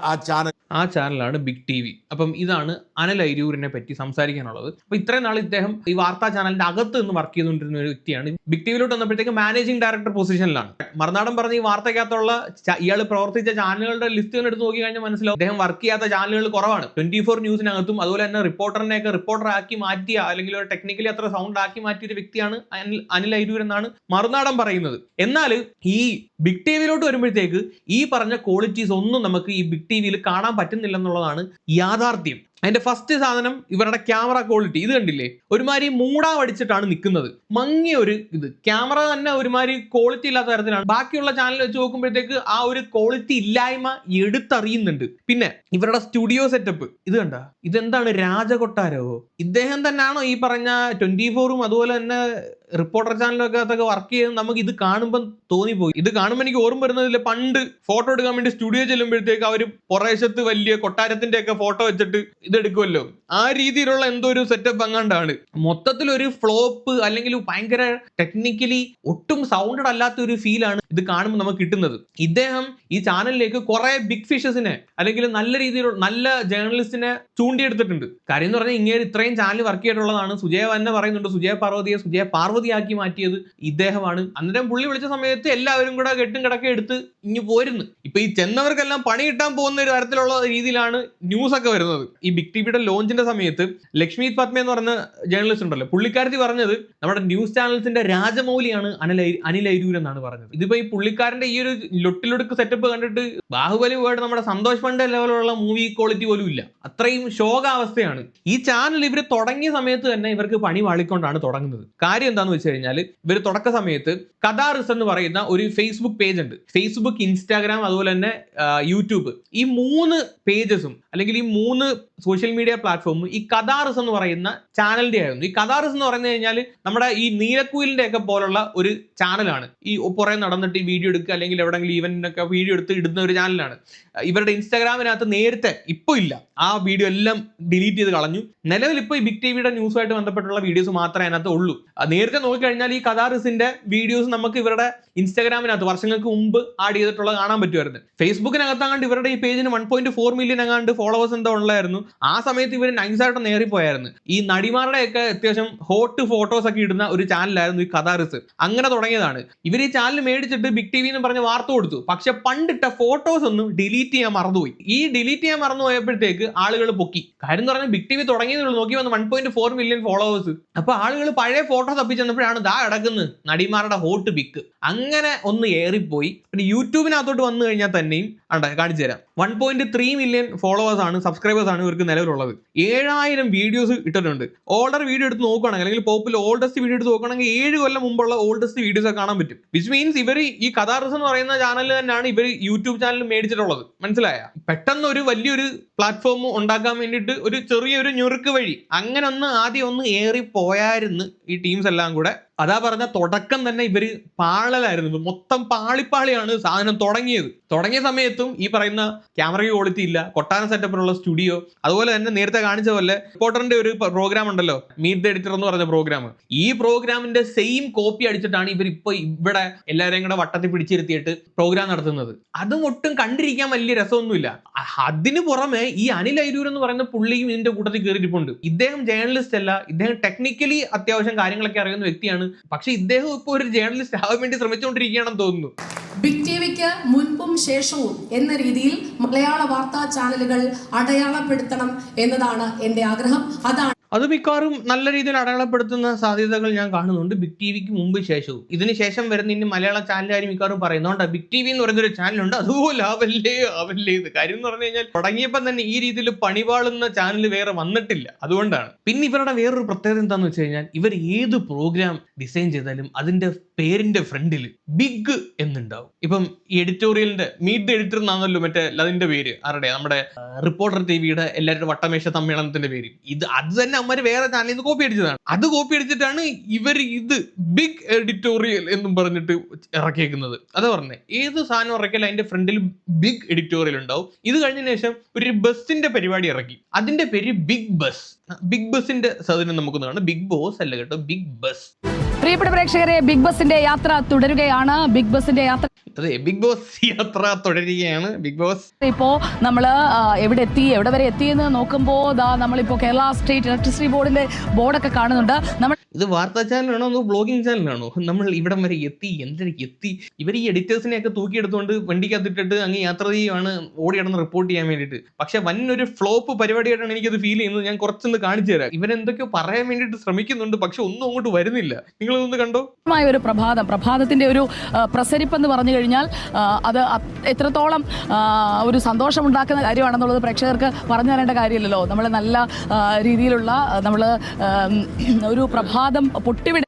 ആ ചാനലാണ് ബിഗ് ടി വി. അപ്പം ഇതാണ് അനിൽ അയിരൂരിനെ പറ്റി സംസാരിക്കാനുള്ളത്. അപ്പൊ ഇത്രയും നാൾ ഇദ്ദേഹം ഈ വാർത്താ ചാനലിന്റെ അകത്ത് നിന്ന് വർക്ക് ചെയ്തുകൊണ്ടിരുന്ന ഒരു വ്യക്തിയാണ്. ബിഗ് ടി വിയിലോട്ട് വന്നപ്പോഴത്തേക്ക് മാനേജിംഗ് ഡയറക്ടർ പൊസിഷനിലാണ്. മറുനാടൻ പറഞ്ഞ ഈ വാർത്തയ്ക്കകത്തുള്ള ഇയാൾ പ്രവർത്തിച്ച ചാനലുകളുടെ ലിസ്റ്റ് എടുത്ത് നോക്കി കഴിഞ്ഞാൽ മനസ്സിലാവും അദ്ദേഹം വർക്ക് ചെയ്യാത്ത ചാനലുകൾ കുറവാണ്. 24 ന്യൂസിനകത്തും അതുപോലെ തന്നെ റിപ്പോർട്ടറിനെയൊക്കെ റിപ്പോർട്ടർ ആക്കി മാറ്റിയ അല്ലെങ്കിൽ ഒരു ടെക്നിക്കലി അത്ര സൗണ്ട് ആക്കി മാറ്റിയ ഒരു വ്യക്തിയാണ് അനിൽ അയിരൂർ എന്നാണ് മറുനാടൻ പറയുന്നത്. എന്നാൽ ഈ ബിഗ് ടി വിയിലോട്ട് വരുമ്പോഴത്തേക്ക് ഈ പറഞ്ഞ ക്വാളിറ്റീസ് ഒന്നും നമുക്ക് ഈ ബിഗ് ടി വിയിൽ കാണാൻ പറ്റുന്നില്ല എന്നുള്ളതാണ് യാഥാർത്ഥ്യം. അതിന്റെ ഫസ്റ്റ് സാധനം ഇവരുടെ ക്യാമറ ക്വാളിറ്റി. ഇത് കണ്ടില്ലേ, ഒരുമാതിരി മൂടാവടിച്ചിട്ടാണ് നിൽക്കുന്നത്. മങ്ങിയ ഒരു ഇത് ക്യാമറ തന്നെ ഒരുമാതിരി ക്വാളിറ്റി ഇല്ലാത്ത തരത്തിലാണ്. ബാക്കിയുള്ള ചാനൽ വെച്ച് നോക്കുമ്പോഴത്തേക്ക് ആ ഒരു ക്വാളിറ്റി ഇല്ലായ്മ എടുത്തറിയുന്നുണ്ട്. പിന്നെ ഇവരുടെ സ്റ്റുഡിയോ സെറ്റപ്പ് ഇത് കണ്ട, ഇതെന്താണ് രാജകൊട്ടാരോ? ഇദ്ദേഹം തന്നെയാണോ ഈ പറഞ്ഞ 24ഉം അതുപോലെ തന്നെ റിപ്പോർട്ടർ ചാനലൊക്കെ അതൊക്കെ വർക്ക് ചെയ്യുന്നത്? നമുക്ക് ഇത് കാണുമ്പോൾ തോന്നിപ്പോയി. ഇത് കാണുമ്പോൾ എനിക്ക് ഓർമ്മ വരുന്നതില്ല, പണ്ട് ഫോട്ടോ എടുക്കാൻ വേണ്ടി സ്റ്റുഡിയോ ചെല്ലുമ്പോഴത്തേക്ക് അവർ പുറേശത്ത് വലിയ കൊട്ടാരത്തിന്റെ ഒക്കെ ഫോട്ടോ വെച്ചിട്ട് ഇതെടുക്കുമല്ലോ, ആ രീതിയിലുള്ള എന്തോ ഒരു സെറ്റപ്പ് അങ്ങാണ്ടാണ്. മൊത്തത്തിൽ ഒരു ഫ്ലോപ്പ് അല്ലെങ്കിൽ ഭയങ്കര ടെക്നിക്കലി ഒട്ടും സൗണ്ടഡ് അല്ലാത്ത ഒരു ഫീലാണ് ഇത് കാണുമ്പോൾ നമുക്ക് കിട്ടുന്നത്. ഇദ്ദേഹം ഈ ചാനലിലേക്ക് കുറെ ബിഗ് ഫിഷസിനെ അല്ലെങ്കിൽ നല്ല രീതിയിലുള്ള നല്ല ജേർണലിസ്റ്റിനെ ചൂണ്ടിയെടുത്തിട്ടുണ്ട്. കാര്യം എന്ന് പറഞ്ഞാൽ ഇങ്ങനെ ഇത്രയും ചാനൽ വർക്ക് ചെയ്തിട്ടുള്ളതാണ്. സുജയ തന്നെ പറയുന്നുണ്ട്, സുജയ പാർവതിയാക്കി മാറ്റിയത് ഇദ്ദേഹമാണ്. അന്നേരം പുള്ളി വിളിച്ച സമയത്ത് എല്ലാവരും കൂടെ കെട്ടും കിടക്കെ എടുത്ത് ഇങ്ങ് പോരുന്നു. ഇപ്പൊ ഈ ചെന്നവർക്കെല്ലാം പണി കിട്ടാൻ പോകുന്ന ഒരു തരത്തിലുള്ള രീതിയിലാണ് ന്യൂസ് ഒക്കെ വരുന്നത്. ഈ ബിഗ് ടിവിയുടെ ലോഞ്ചിന്റെ സമയത്ത് ലക്ഷ്മി പത്മ എന്ന് പറഞ്ഞ ജേർണലിസ്റ്റ് ഉണ്ടല്ലോ, പുള്ളിക്കാരത്തി പറഞ്ഞത് നമ്മുടെ ന്യൂസ് ചാനൽസിന്റെ രാജമൗലിയാണ് അനിൽ അയിരൂർ എന്നാണ് പറഞ്ഞത്. ഇതിപ്പോ ഈ പുള്ളിക്കാരന്റെ ഈ ഒരു ലൊട്ടിലൊടുക്ക് സെറ്റപ്പ് കണ്ടിട്ട് ബാഹുബലി പോയിട്ട് നമ്മുടെ സന്തോഷ് പണ്ഡെ ലെവലുള്ള മൂവി ക്വാളിറ്റി പോലും ഇല്ല. അത്രയും ശോകാവസ്ഥയാണ്. ഈ ചാനൽ ഇവർ തുടങ്ങിയ സമയത്ത് തന്നെ ഇവർക്ക് പണി വാളിക്കൊണ്ടാണ് തുടങ്ങുന്നത്. കാര്യം എന്താന്ന് വെച്ച് കഴിഞ്ഞാൽ ഇവർ തുടക്ക സമയത്ത് കഥാറിസ് എന്ന് പറയുന്ന ഒരു ഫേസ്ബുക്ക് പേജ് ഉണ്ട്. ഫേസ്ബുക്ക്, ഇൻസ്റ്റാഗ്രാം അതുപോലെ തന്നെ യൂട്യൂബ്, ഈ 3 പേജസും അല്ലെങ്കിൽ ഈ 3 സോഷ്യൽ മീഡിയ പ്ലാറ്റ്ഫോമും ഈ കഥാറിസ് എന്ന് പറയുന്ന ചാനലിന്റെ ആയിരുന്നു. ഈ കഥാറിസ് എന്ന് പറഞ്ഞു കഴിഞ്ഞാൽ നമ്മുടെ ഈ നീലക്കുയിലിന്റെ ഒക്കെ പോലുള്ള ഒരു ചാനലാണ്. ഈ പുറകെ നടന്നിട്ട് വന്നിട്ട് ഈ വീഡിയോ എടുക്കുക അല്ലെങ്കിൽ എവിടെയെങ്കിലും ഈവന്റിനൊക്കെ വീഡിയോ എടുത്ത് ഇടുന്ന ഒരു ചാനലാണ്. ഇവരുടെ ഇൻസ്റ്റാഗ്രാമിനകത്ത് നേരത്തെ ഇപ്പോൾ ഇല്ല, ആ വീഡിയോ എല്ലാം ഡിലീറ്റ് ചെയ്ത് കളഞ്ഞു. നിലവിൽ ഇപ്പോൾ ഈ ബിഗ് ടിവിയുടെ ന്യൂസുമായിട്ട് ബന്ധപ്പെട്ടുള്ള വീഡിയോസ് മാത്രമേ അതിനകത്ത് ഉള്ളൂ. നേരത്തെ നോക്കിക്കഴിഞ്ഞാൽ ഈ കഥാറിസിന്റെ വീഡിയോസ് നമുക്ക് ഇവരുടെ ഇൻസ്റ്റാഗ്രാമിനകത്ത് വർഷങ്ങൾക്ക് മുമ്പ് ആഡ് ചെയ്തിട്ടുള്ളത് കാണാൻ പറ്റുമായിരുന്നു. ഫേസ്ബുക്കിനകത്താണ്ട് ഇവരുടെ ഈ പേജിന് 1.4 മില്യൺ എങ്ങാണ്ട് ഫോളോവേഴ്സ് എന്തോ ഉള്ളായിരുന്നു. ആ സമയത്ത് ഇവർ നൈസായിട്ട് നേറിപ്പോയായിരുന്നു. ഈ നടിമാരുടെയൊക്കെ അത്യാവശ്യം ഹോട്ട് ഫോട്ടോസ് ഒക്കെ ഇടുന്ന ഒരു ചാനലായിരുന്നു ഈ കഥാറിസ്. അങ്ങനെ തുടങ്ങിയതാണ്. ഇവർ ഈ ചാനൽ മേടിച്ചിട്ട് ബിഗ് ടി വി എന്ന് പറഞ്ഞ് വാർത്ത കൊടുത്തു. പക്ഷെ പണ്ടിട്ട ഫോട്ടോസ് ഒന്നും ഡിലീറ്റ് ചെയ്യാൻ മറന്നുപോയി. ഈ ഡിലീറ്റ് ചെയ്യാൻ മറന്നുപോയപ്പോഴത്തേക്ക് ആളുകൾ പൊക്കി. കാര്യം എന്ന് പറഞ്ഞാൽ ബിഗ് ടി വി തുടങ്ങിയതുള്ളൂ, നോക്കി വന്ന് 1.4 മില്യൺ ഫോളോവേഴ്സ്. അപ്പൊ ആളുകൾ പഴയ ഫോട്ടോ തപ്പിച്ചെന്നപ്പോഴാണ് ദാ കിടക്കുന്നത് നടിമാരുടെ ഹോട്ട് പിക്ക്. അങ്ങനെ ഒന്ന് ഏറിപ്പോയി. പിന്നെ യൂട്യൂബിനകത്തോട്ട് വന്നു കഴിഞ്ഞാൽ തന്നെയും കാണിച്ചു തരാം. 1.3 മില്യൺ ഫോളോവേഴ്സ് ആണ്, സബ്സ്ക്രൈബേഴ്സ് ആണ് ഇവർക്ക് നിലവിലുള്ളത്. 7000 വീഡിയോസ് ഇട്ടിട്ടുണ്ട്. ഓൾഡർ വീഡിയോ എടുത്ത് നോക്കുകയാണെങ്കിൽ, അല്ലെങ്കിൽ പോപ്പുലർ ഓൾഡസ്റ്റ് വീഡിയോ എടുത്ത് നോക്കുകയാണെങ്കിൽ 7 കൊല്ലം മുമ്പുള്ള ഓൾഡസ്റ്റ് വീഡിയോസ് ഒക്കെ കാണാൻ പറ്റും. വിച്ച് മീൻസ് ഇവർ ഈ കഥാറിസ് എന്ന് പറയുന്ന ചാനൽ തന്നെയാണ് ഇവർ യൂട്യൂബ് ചാനൽ മേടിച്ചിട്ടുള്ളത്. മനസ്സിലായ? പെട്ടെന്ന് ഒരു വലിയൊരു പ്ലാറ്റ്ഫോം ഉണ്ടാക്കാൻ വേണ്ടിയിട്ട് ഒരു ചെറിയൊരു ഞുറുക്ക് വഴി അങ്ങനെ ആദ്യം ഒന്ന് ഏറിപ്പോയായിരുന്നു ഈ ടീംസ് എല്ലാം കൂടെ. അതാ പറഞ്ഞ തുടക്കം തന്നെ ഇവര് പാളലായിരുന്നു, മൊത്തം പാളിപ്പാളിയാണ് സാധനം തുടങ്ങിയ സമയത്തും ഈ പറയുന്ന ക്യാമറ ക്വാളിറ്റി ഇല്ല, കൊട്ടാര സെറ്റപ്പിലുള്ള സ്റ്റുഡിയോ, അതുപോലെ തന്നെ നേരത്തെ കാണിച്ച പോലെ റിപ്പോർട്ടറിന്റെ ഒരു പ്രോഗ്രാം ഉണ്ടല്ലോ, മീറ്റ് ദ എഡിറ്റർ എന്ന് പറഞ്ഞ പ്രോഗ്രാം, ഈ പ്രോഗ്രാമിന്റെ സെയിം കോപ്പി അടിച്ചിട്ടാണ് ഇവർ ഇപ്പൊ ഇവിടെ എല്ലാവരെയും കൂടെ വട്ടത്തിൽ പിടിച്ചിരുത്തിയിട്ട് പ്രോഗ്രാം നടത്തുന്നത്. അതും ഒട്ടും കണ്ടിരിക്കാൻ വലിയ രസമൊന്നുമില്ല. അതിന് പുറമെ ഈ അനിൽ അയിരൂർ എന്ന് പറയുന്ന പുള്ളിയും ഇതിന്റെ കൂട്ടത്തിൽ കയറിയിട്ടുണ്ട്. ഇദ്ദേഹം ജേർണലിസ്റ്റ് അല്ല, ഇദ്ദേഹം ടെക്നിക്കലി അത്യാവശ്യം കാര്യങ്ങളൊക്കെ അറിയുന്ന വ്യക്തിയാണ്. പക്ഷെ ഇദ്ദേഹം ഇപ്പോൾ ഒരു ജേർണലിസ്റ്റ് ആവാൻ വേണ്ടി ശ്രമിച്ചുകൊണ്ടിരിക്കുകയാണെന്ന് തോന്നുന്നു. ബിഗ് ടിവിക്ക് മുൻപും ശേഷവും എന്ന രീതിയിൽ മലയാള വാർത്താ ചാനലുകൾ അടയാളപ്പെടുത്തണം എന്നതാണ് എന്റെ ആഗ്രഹം. അത് മിക്കവാറും നല്ല രീതിയിൽ അടയാളപ്പെടുത്തുന്ന സാധ്യതകൾ ഞാൻ കാണുന്നുണ്ട്. ബിഗ് ടിവിക്ക് മുമ്പ് ശേഷവും. ഇതിന് ശേഷം വരുന്ന ഇനി മലയാള ചാനലുകാർ മിക്കവാറും പറയുന്നതുകൊണ്ട് ബിഗ് ടിവി എന്ന് പറയുന്നൊരു ചാനലുണ്ട്, അതുപോലെ ആവല്ലേ ഇത്. കാര്യം എന്ന് പറഞ്ഞു കഴിഞ്ഞാൽ തുടങ്ങിയപ്പോൾ തന്നെ ഈ രീതിയിൽ പണിപാളുന്ന ചാനൽ വേറെ വന്നിട്ടില്ല, അതുകൊണ്ടാണ്. പിന്നെ ഇവരുടെ വേറൊരു പ്രത്യേകത എന്താണെന്ന് വെച്ച് കഴിഞ്ഞാൽ ഇവർ ഏത് പ്രോഗ്രാം ഡിസൈൻ ചെയ്താലും അതിന്റെ പേരിന്റെ ഫ്രണ്ടിൽ ബിഗ് എന്നുണ്ടാവും. ഇപ്പം ഈ എഡിറ്റോറിയലിന്റെ മീറ്റ് ദ എഡിറ്റർ എന്നാണല്ലോ മറ്റേ അതിന്റെ പേര്, ആരുടെ നമ്മുടെ റിപ്പോർട്ടർ ടിവിയുടെ എല്ലാവരുടെ വട്ടമേശ സമ്മേളനത്തിന്റെ പേര്. അത് തന്നെ അമ്മര് വേറെ ചാനലിൽ നിന്ന് കോപ്പി അടിച്ചതാണ്. അത് കോപ്പി അടിച്ചിട്ടാണ് ഇവർ ഇത് ബിഗ് എഡിറ്റോറിയൽ എന്നും പറഞ്ഞിട്ട് ഇറക്കിയേക്കുന്നത്. അത് പറഞ്ഞേ ഏത് സാധനം ഇറക്കിയാലും അതിന്റെ ഫ്രണ്ടിൽ ബിഗ് എഡിറ്റോറിയൽ ഉണ്ടാവും. ഇത് കഴിഞ്ഞ ശേഷം ഒരു ബസ്സിന്റെ പരിപാടി ഇറക്കി, അതിന്റെ പേര് ബിഗ് ബസ്. ബിഗ് ബസിന്റെ സാധനം നമുക്കൊന്ന് കാണാം. ബിഗ് ബോസ് അല്ല കേട്ടോ, ബിഗ് ബസ്. പ്രിയപ്പെട്ട പ്രേക്ഷകരെ, ബിഗ് ബസിന്റെ യാത്ര തുടരുകയാണ്. ബിഗ് ബസിന്റെ യാത്ര, അതെ, ബിഗ് ബോസ് യാത്ര തുടരുകയാണ്. ബിഗ് ബോസ് ഇപ്പോ നമ്മള് എവിടെ വരെ എത്തിയെന്ന് നോക്കുമ്പോ നമ്മളിപ്പോ കേരള സ്റ്റേറ്റ് ഇലക്ട്രിസിറ്റി ബോർഡിന്റെ ബോർഡൊക്കെ കാണുന്നുണ്ട്. നമ്മൾ ഇത് വാർത്താ ചാനലാണോ അതോ ബ്ലോഗിംഗ് ചാനലാണോ? നമ്മൾ ഇവിടം വരെ എത്തി. ഇവർ ഈ എഡിറ്റേഴ്സിനെയൊക്കെ തൂക്കിയെടുത്തുകൊണ്ട് വണ്ടിക്കകത്തിട്ടിട്ട് അങ്ങ് യാത്ര ചെയ്യുകയാണ്, ഓടിയടന്ന് റിപ്പോർട്ട് ചെയ്യാൻ വേണ്ടിയിട്ട്. പക്ഷെ വന്നൊരു ഫ്ലോപ്പ് പരിപാടിയായിട്ടാണ് എനിക്കത് ഫീൽ ചെയ്യുന്നത്. ഞാൻ കുറച്ചൊന്ന് കാണിച്ചു തരാം. ഇവരെന്തൊക്കെയോ പറയാൻ വേണ്ടിയിട്ട് ശ്രമിക്കുന്നുണ്ട്, പക്ഷെ ഒന്നും അങ്ങോട്ട് വരുന്നില്ല. നിങ്ങളതൊന്ന് കണ്ടോ? ഒരു പ്രഭാതത്തിന്റെ ഒരു പ്രസരിപ്പ് എന്ന് പറഞ്ഞു കഴിഞ്ഞാൽ അത് എത്രത്തോളം ഒരു സന്തോഷം ഉണ്ടാക്കുന്ന കാര്യമാണെന്നുള്ളത് പ്രേക്ഷകർക്ക് പറഞ്ഞു തരേണ്ട കാര്യമില്ലല്ലോ. നമ്മൾ നല്ല രീതിയിലുള്ള ഒരു പ്രഭാതം പൊട്ടിവിട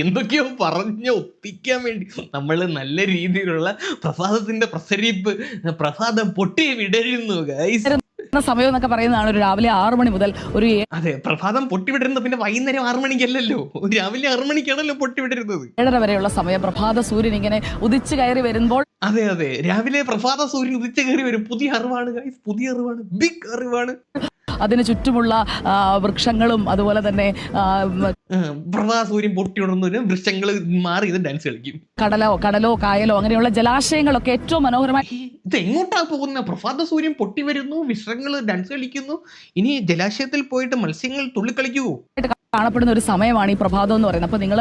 എന്തൊക്കെയോ പറഞ്ഞ് ഒപ്പിക്കാൻ വേണ്ടി നമ്മൾ നല്ല രീതിയിലുള്ള പ്രഭാതത്തിന്റെ പ്രസരിപ്പ്, പ്രഭാതം പൊട്ടി വിടരുന്നു ഗൈസ് സമയം എന്നൊക്കെ പറയുന്നതാണ് ഒരു രാവിലെ 6 മണി മുതൽ ഒരു അതെ, പ്രഭാതം പൊട്ടിവിടരുന്നത് പിന്നെ വൈകുന്നേരം 6 മണിക്കല്ലല്ലോ, രാവിലെ 6 മണിക്കാണല്ലോ പൊട്ടിവിടരുന്നത്. 7:30 വരെയുള്ള സമയം പ്രഭാത സൂര്യൻ ഇങ്ങനെ ഉദിച്ചു കയറി വരുമ്പോൾ, അതെ, രാവിലെ പ്രഭാത സൂര്യൻ ഉദിച്ചു കയറി വരും. പുതിയ അറിവാണ് ഗൈസ്, പുതിയ അറിവാണ്, ബിഗ് അറിവാണ്. അതിന് ചുറ്റുമുള്ള വൃക്ഷങ്ങളും അതുപോലെ തന്നെ പ്രഭാത സൂര്യൻ പൊട്ടിയുണർന്നു വൃക്ഷങ്ങൾ മാറി ഇത് ഡാൻസ് കളിക്കും. കടലോ കായലോ അങ്ങനെയുള്ള ജലാശയങ്ങളൊക്കെ ഏറ്റവും മനോഹരമായി. ഇത് എങ്ങോട്ടാ പോകുന്നത്? പ്രഭാത സൂര്യൻ പൊട്ടി വരുന്നു, വൃക്ഷങ്ങൾ ഡാൻസ് കളിക്കുന്നു, ഇനി ജലാശയത്തിൽ പോയിട്ട് മത്സ്യങ്ങൾ തുള്ളിക്കളിക്കുവോ കാണപ്പെടുന്ന ഒരു സമയമാണ് ഈ പ്രഭാതം എന്ന് പറയുന്നത്. അപ്പൊ നിങ്ങൾ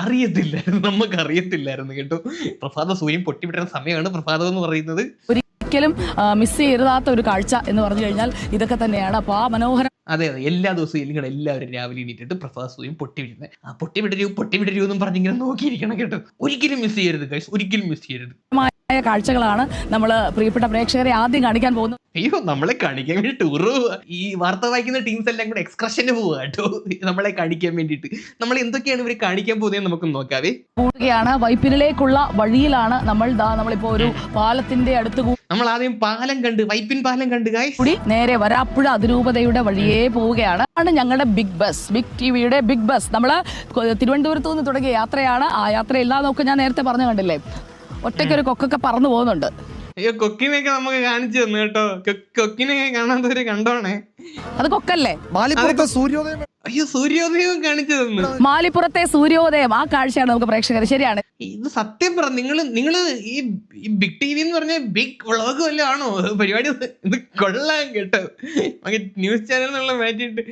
അറിയത്തില്ലായിരുന്നു, നമുക്ക് അറിയത്തില്ലായിരുന്നു കേട്ടോ. പ്രഭാത സൂര്യൻ പൊട്ടിവിടുന്ന സമയമാണ് പ്രഭാതം എന്ന് പറയുന്നത്. ഒരിക്കലും മിസ് ചെയ്യരുതാത്ത ഒരു കാഴ്ച എന്ന് പറഞ്ഞു കഴിഞ്ഞാൽ ഇതൊക്കെ തന്നെയാണ്. അപ്പൊ ആ മനോഹരം, അതെ, എല്ലാ ദിവസവും നിങ്ങൾ എല്ലാവരും രാവിലെ എണീറ്റിട്ട് പ്രഭാത സൂര്യൻ പൊട്ടിവിടുന്നത്, പൊട്ടിവിടരൂ എന്നും പറഞ്ഞിങ്ങനെ നോക്കിയിരിക്കണം കേട്ടോ. ഒരിക്കലും മിസ് ചെയ്യരുത് ഗൈസ്, ഒരിക്കലും മിസ് ചെയ്യരുത്. മനോഹരമായ കാഴ്ചകളാണ് നമ്മൾ പ്രിയപ്പെട്ട പ്രേക്ഷകരെ ആദ്യം കാണിക്കാൻ പോകുന്നത്. അയ്യോ, നമ്മളെ കാണിക്കാൻ വേണ്ടി ടൂറ് പോവുക. ഈ വാർത്ത വായിക്കുന്ന ടീംസ് എല്ലാം കൂടെ എക്സ്കർഷന് പോവുക കേട്ടോ, നമ്മളെ കാണിക്കാൻ വേണ്ടിയിട്ട്. നമ്മൾ എന്തൊക്കെയാണ് ഇവർ കാണിക്കാൻ പോകുന്നത് നമുക്ക് നോക്കാവേ. കൂടുകയാണ് വൈപ്പിനിലേക്കുള്ള വഴിയിലാണ് നമ്മളിപ്പോ ഒരു പാലത്തിന്റെ അടുത്ത് നമ്മൾ ആദ്യം പാലം കണ്ട്, വൈപ്പിൻ പാലം കണ്ട് കൂടി നേരെ വരാപ്പുഴ അതിരൂപതയുടെ വഴിയേ പോവുകയാണ്. ആണ് ഞങ്ങളുടെ ബിഗ് ബസ്, ബിഗ് ടിവിയുടെ ബിഗ് ബസ്. നമ്മള് തിരുവനന്തപുരത്ത് നിന്ന് തുടങ്ങിയ യാത്രയാണ്. ആ യാത്രയില്ല നോക്ക്, ഞാൻ നേരത്തെ പറഞ്ഞു കണ്ടില്ലേ, ഒറ്റയ്ക്കൊരു കൊക്കൊക്കെ പറന്നു പോകുന്നുണ്ട്. അയ്യോ, കൊക്കിനെയൊക്കെ നമുക്ക് കാണിച്ചു തന്നു കേട്ടോ. കൊക്കിനെയൊക്കെ കാണാത്തവര് കണ്ടോണേ. അത് കൊക്കല്ലേ? സൂര്യോദയം. അയ്യോ, സൂര്യോദയം കാണിച്ചു തന്നു. മാലിപ്പുറത്തെ സൂര്യോദയം, ആ കാഴ്ചയാണ് നമുക്ക് പ്രേക്ഷകർ. ശരിയാണ്, ഇത് സത്യം പറ. നിങ്ങള് ഈ ബിഗ് ടി വി എന്ന് പറഞ്ഞ ബിഗ് വ്ളോഗ് വല്ലതും ആണോ പരിപാടി? ഇത് കൊള്ളാൻ കേട്ടോ. ന്യൂസ് ചാനലിനുള്ള മാറ്റിയിട്ട്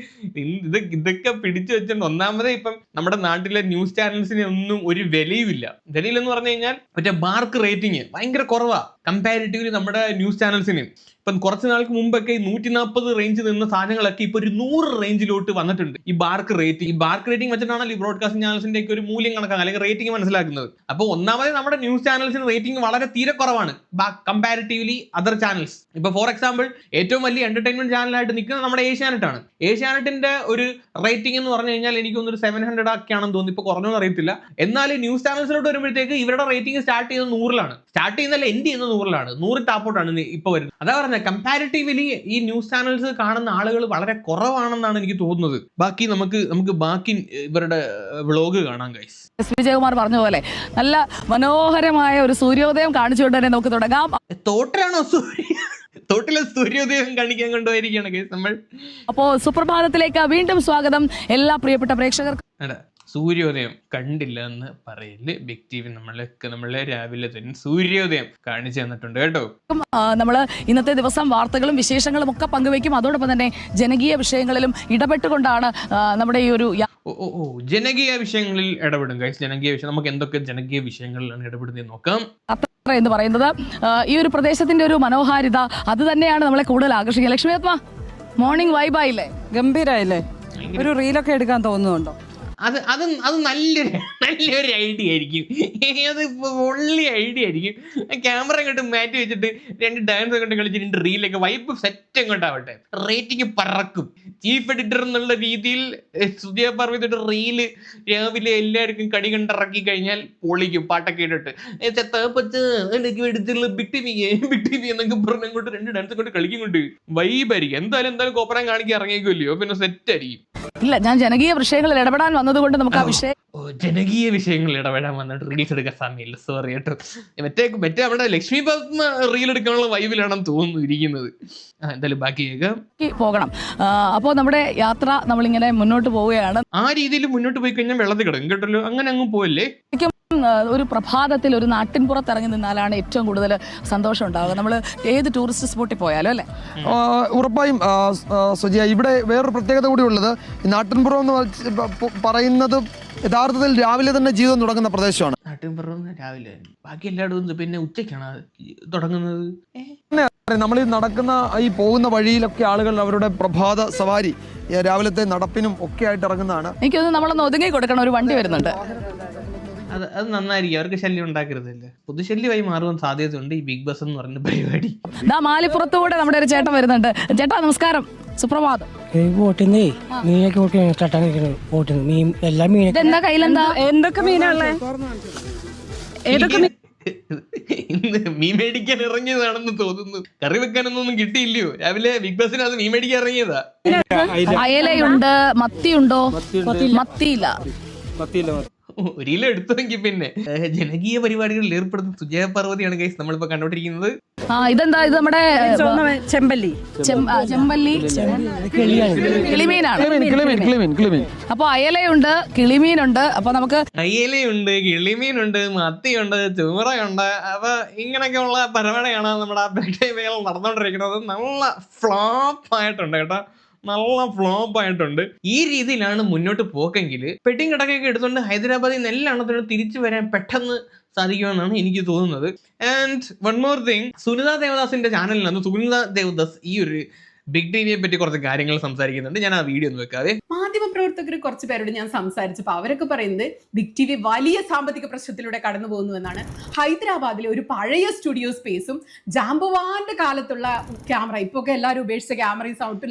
ഇതൊക്കെ പിടിച്ചു വെച്ചിട്ടുണ്ട്. ഒന്നാമതേ ഇപ്പം നമ്മുടെ നാട്ടിലെ ന്യൂസ് ചാനൽസിന് ഒന്നും ഒരു വിലയുമില്ല. വിലയില്ലെന്ന് പറഞ്ഞു കഴിഞ്ഞാൽ മറ്റേ മാർക്ക് റേറ്റിംഗ് ഭയങ്കര കുറവാ കമ്പാരിറ്റീവ്ലി നമ്മുടെ ന്യൂസ് ചാനൽസിന്. ഇപ്പം കുറച്ച് നാൾക്ക് മുമ്പൊക്കെ 140 റേഞ്ച് നിന്ന സാധനങ്ങളൊക്കെ ഇപ്പൊ ഒരു 100 റേഞ്ചിലോട്ട് വന്നിട്ടുണ്ട്. ഈ ബാർക്ക് റേറ്റിംഗ് വെച്ചിട്ടാണല്ലോ ഈ ബ്രോഡ്കാസ്റ്റിംഗ് ചാനൽസിന്റെ ഒക്കെ ഒരു മൂല്യം കണക്കാണ്, അല്ലെങ്കിൽ റേറ്റിംഗ് മനസ്സിലാക്കുന്നത്. അപ്പോൾ ഒന്നാമതേ നമ്മുടെ ന്യൂസ് ചാനൽസിന് റേറ്റിംഗ് വളരെ തീരെ കുറവാണ് കമ്പാരിറ്റീവ്ലി അതർ ചാനൽസ്. ഇപ്പൊ ഫോർ എക്സാമ്പിൾ ഏറ്റവും വലിയ എന്റർടൈൻമെന്റ് ചാനലായിട്ട് നിൽക്കുന്നത് നമ്മുടെ ഏഷ്യാനെറ്റ് ആണ്. ഏഷ്യാനെറ്റിന്റെ ഒരു റേറ്റിംഗ് എന്ന് പറഞ്ഞു കഴിഞ്ഞാൽ എനിക്ക് തോന്നുന്നു 700 ഒക്കെയാണെന്ന് തോന്നുന്നു, ഇപ്പൊ കുറഞ്ഞൊന്നും അറിയത്തില്ല. എന്നാൽ ന്യൂസ് ചാനൽസിലോട്ട് വരുമ്പോഴത്തേക്ക് ഇവരുടെ റേറ്റിംഗ് സ്റ്റാർട്ട് ചെയ്യുന്നത് 100ലാണ്. സ്റ്റാർട്ട് ചെയ്യുന്നല്ല, എൻഡ് ചെയ്യുന്നത് 100ലാണ്. 100 ടാപ്പോട്ടാണ് ഇപ്പൊ വരുന്നത്. അതാ പറഞ്ഞ കമ്പാരിറ്റീവ്ലി ഈ ന്യൂസ് ചാനൽസ് കാണുന്ന ആളുകൾ വളരെ കുറവാണെന്നാണ് എനിക്ക് തോന്നുന്നത്. ബാക്കി നമുക്ക് ബാക്കി ഇവരുടെ വ്ളോഗ് കാണാം ഗൈസ്. എസ് വിജയകുമാർ പറഞ്ഞ പോലെ നല്ല മനോഹരമായ ഒരു സൂര്യോദയം കാണിച്ചുകൊണ്ട് തന്നെ നമുക്ക് തുടങ്ങാം. തോട്ടിലെ സൂര്യോദയം കാണിക്കാൻ കൊണ്ടുപോയിരിക്കുകയാണ് ഗൈസ് നമ്മൾ. അപ്പോ സുപ്രഭാതത്തിലേക്ക് വീണ്ടും സ്വാഗതം എല്ലാ പ്രിയപ്പെട്ട പ്രേക്ഷകർക്കും. സൂര്യോദയം കണ്ടില്ല എന്ന് പറയില്ല. ബിഗ് ടി വി നമ്മളെ രാവിലെ തന്നെ സൂര്യോദയം കാണിച്ചു തന്നിട്ടുണ്ട് കേട്ടോ. നമ്മൾ ഇന്നത്തെ ദിവസം വാർത്തകളും വിശേഷങ്ങളും ഒക്കെ പങ്കുവയ്ക്കും. അതോടൊപ്പം തന്നെ ജനകീയ വിഷയങ്ങളിലും ഇടപെട്ടുകൊണ്ടാണ് നമ്മുടെ ഈ ഒരു ജനകീയ വിഷയങ്ങളിൽ ഇടപെടും ഗൈസ്. ജനകീയ വിഷയം, നമുക്ക് എന്തൊക്കെ ജനകീയ വിഷയങ്ങളിലാണ് ഇടപെടുന്നത് നോക്കാം. എന്ന് പറയുന്നത് ഈ ഒരു പ്രദേശത്തിന്റെ ഒരു മനോഹാരിത, അത് തന്നെയാണ് നമ്മളെ കൂടുതൽ ആകർഷിക്കുക. ലക്ഷ്മി ആത്മ, മോർണിംഗ് വൈബായില്ലേ? ഗംഭീരായില്ലേ? ഒരു റീലൊക്കെ എടുക്കാൻ തോന്നുന്നുണ്ടോ? അത് നല്ലൊരു ഐഡിയ ആയിരിക്കും. അത് പൊള്ളി ഐഡിയ ആയിരിക്കും. ക്യാമറ അങ്ങോട്ട് മാറ്റി വെച്ചിട്ട് 2 ഡാൻസ് അങ്ങോട്ട് കളിച്ചിട്ട് റീലൊക്കെ വൈബ് സെറ്റ് അങ്ങോട്ടാവട്ടെ. റേറ്റിംഗ് പറക്കും. ചീഫ് എഡിറ്റർ എന്നുള്ള രീതിയിൽ സുജയ പാർവതിയുടെ റീല് രാവിലെ എല്ലാവർക്കും കടി കണ്ടിറക്കി കഴിഞ്ഞാൽ പൊളിക്കും. പാട്ടൊക്കെ ഇട്ടിട്ട് എടുത്തുള്ള ബിഗ് ടി വി എന്നൊക്കെ പറഞ്ഞ് അങ്ങോട്ട് 2 ഡാൻസ് അങ്ങോട്ട് കളിക്കുന്നുണ്ട്. വൈബായിരിക്കും. എന്തായാലും കോപ്പറാൻ കാണിക്കാൻ ഇറങ്ങിയേക്കുമല്ലോ, പിന്നെ സെറ്റ് ആയിരിക്കും. ഇല്ല, ഞാൻ ജനകീയ വിഷയങ്ങളിൽ ഇടപെടാൻ വന്നതുകൊണ്ട് നമുക്ക് ആ വിഷയം ജനകീയ വിഷയങ്ങളിൽ ഇടപെടാൻ വന്നിട്ട് റീൽസ് എടുക്കാൻ സമയമില്ല, സോറി കേട്ടോ. മറ്റേ അവിടെ ലക്ഷ്മി പത്മ റീൽ എടുക്കാനുള്ള വൈബിലാണെന്ന് തോന്നുന്നു ഇരിക്കുന്നത്. എന്തായാലും ബാക്കി പോകണം. അപ്പോൾ നമ്മുടെ യാത്ര നമ്മളിങ്ങനെ മുന്നോട്ട് പോവുകയാണ്. ആ രീതിയിൽ മുന്നോട്ട് പോയി കഴിഞ്ഞാൽ വെള്ളത്തിൽ കിടക്കും കേട്ടല്ലോ. അങ്ങനെ അങ്ങ് പോയല്ലേ. ഒരു പ്രഭാതത്തിൽ ഒരു നാട്ടിൻപുറത്ത് ഇറങ്ങി നിന്നാലാണ് ഏറ്റവും കൂടുതൽ സന്തോഷം ഉണ്ടാവുക. നമ്മൾ ഏത് ടൂറിസ്റ്റ് സ്പോട്ടിൽ പോയാലും അല്ലേ? ഉറപ്പായും സുജിയ, ഇവിടെ വേറൊരു പ്രത്യേകത കൂടി ഉള്ളത്, ഈ നാട്ടിൻപുറം എന്ന് പറയുന്നത് യഥാർത്ഥത്തിൽ രാവിലെ തന്നെ ജീവിതം തുടങ്ങുന്ന പ്രദേശമാണ്. നാട്ടിൻപുറം രാവിലെ, ബാക്കി എല്ലായിടത്തും പിന്നെ ഉച്ചയ്ക്കാണ് തുടങ്ങുന്നത്. നമ്മൾ ഈ ഈ പോകുന്ന വഴിയിലൊക്കെ ആളുകൾ അവരുടെ പ്രഭാത സവാരി, രാവിലത്തെ നടപ്പിനും ഒക്കെ ആയിട്ട് ഇറങ്ങുന്നതാണ്. എനിക്കൊന്ന് നമ്മളൊന്ന് ഒതുങ്ങി കൊടുക്കണം, ഒരു വണ്ടി വരുന്നുണ്ട്. അത് നന്നായിരിക്കും. അവർക്ക് ശല്യം ഉണ്ടാക്കരുതല്ലേ, പൊതുശല്യമായി മാറുവാൻ സാധ്യതയുണ്ട് ഈ ബിഗ് ബസ് എന്ന് പറയുന്ന പരിപാടി. മാലിപ്പുറത്തുകൂടെ നമ്മുടെ ഒരു ചേട്ടൻ വരുന്നുണ്ട്. ചേട്ടാ നമസ്കാരം, സുപ്രഭാതം. എന്താ കയ്യിലെന്താ? എന്തൊക്കെ മീനാണല്ലേ? ഇന്ന് മീൻ മേടിക്കാൻ ഇറങ്ങിയതാണെന്ന് തോന്നുന്നു. കറി വെക്കാനൊന്നും കിട്ടിയില്ലയോ രാവിലെ? ബിഗ് ബസ്സിന് അത് മീൻ മേടിക്കാൻ ഇറങ്ങിയതാ. അയലയുണ്ട്, മത്തിയുണ്ടോ? മത്തിയില്ല. ഒരു കിലോ എടുത്തെങ്കിൽ പിന്നെ. ജനകീയ പരിപാടികളിൽ ഏർപ്പെടുന്ന സുജയ പാർവതിയാണ് ഗൈസ് നമ്മളിപ്പോ കണ്ടോണ്ടിരിക്കുന്നത്. ഇതെന്താ? ഇത് നമ്മുടെ ചെമ്പല്ലി കിളിമീനാണ്. അപ്പൊ അയലയുണ്ട്, കിളിമീനുണ്ട്. അപ്പൊ നമുക്ക് അയലയുണ്ട്, കിളിമീനുണ്ട്, മത്തിയുണ്ട്, ചൂറയുണ്ട്. അപ്പൊ ഇങ്ങനെയൊക്കെയുള്ള പരിപാടിയാണ് നമ്മുടെ വേള നടന്നുകൊണ്ടിരിക്കുന്നത്. നല്ല ഫ്ലോപ്പ് ആയിട്ടുണ്ട് കേട്ടോ, നല്ല ഫ്ലോപ്പ് ആയിട്ടുണ്ട്. ഈ രീതിയിലാണ് മുന്നോട്ട് പോക്കെങ്കിൽ പെട്ടിങ് കിടക്കൊക്കെ എടുത്തുകൊണ്ട് ഹൈദരാബാദിൽ നിന്ന് എല്ലാ എണ്ണത്തിനും തിരിച്ചു വരാൻ പെട്ടെന്ന് സാധിക്കുമെന്നാണ് എനിക്ക് തോന്നുന്നത്. And one more thing, Sunitha ദേവദാസിന്റെ ചാനലിനകത്ത് സുനിത ദേവദാസ് ഈ ഒരു ബിഗ് ടിവിയെ പറ്റി കുറച്ച് കാര്യങ്ങൾ സംസാരിക്കുന്നുണ്ട്. ഞാൻ ആ വീഡിയോ ഒന്ന് വെക്കാതെ. മാധ്യമപ്രവർത്തകർ കുറച്ച് പേരോട് ഞാൻ സംസാരിച്ചപ്പോൾ അവരൊക്കെ പറയുന്നത് ബിഗ് ടി വി വലിയ സാമ്പത്തിക പ്രശ്നത്തിലൂടെ കടന്നു പോകുന്നുവെന്നാണ്. ഹൈദരാബാദിലെ ഒരു പഴയ സ്റ്റുഡിയോ സ്പേസും ജാംബവാന്റെ കാലത്തുള്ള ക്യാമറ, ഇപ്പോൾ ഒക്കെ എല്ലാവരും ഉപേക്ഷിച്ച ക്യാമറയും സൗണ്ട്